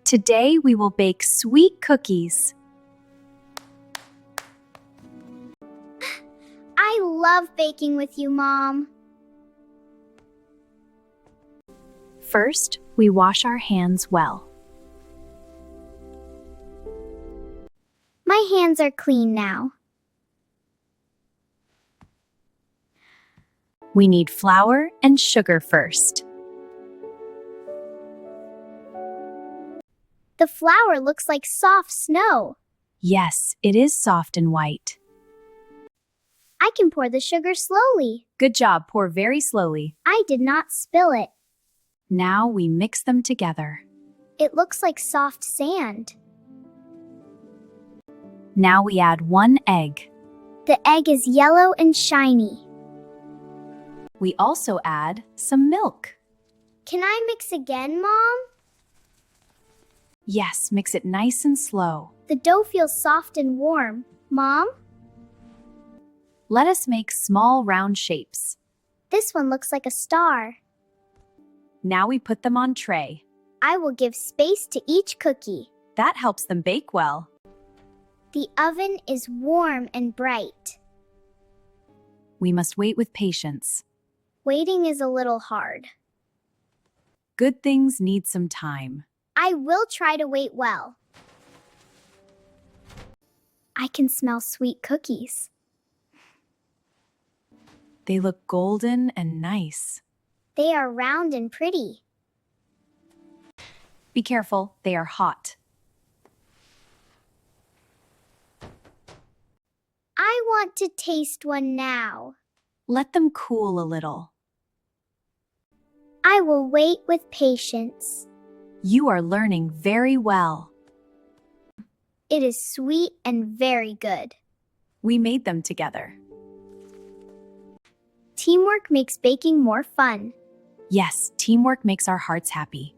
Today we will bake sweet cookies. I love baking with you, Mom. First, we wash our hands well. My hands are clean now. We need flour and sugar first. The flour looks like soft snow. Yes, it is soft and white. I can pour the sugar slowly. Good job, pour very slowly. I did not spill it. Now we mix them together. It looks like soft sand. Now we add 1 egg. The egg is yellow and shiny. We also add some milk. Can I mix again, Mom? Yes, mix it nice and slow. The dough feels soft and warm. Mom? Let us make small round shapes. This one looks like a star. Now we put them on tray. I will give space to each cookie. That helps them bake well. The oven is warm and bright. We must wait with patience. Waiting is a little hard. Good things need some time. I will try to wait well. I can smell sweet cookies. They look golden and nice. They are round and pretty. Be careful, they are hot. I want to taste one now. Let them cool a little. I will wait with patience. You are learning very well. It is sweet and very good. We made them together. Teamwork makes baking more fun. Yes, teamwork makes our hearts happy.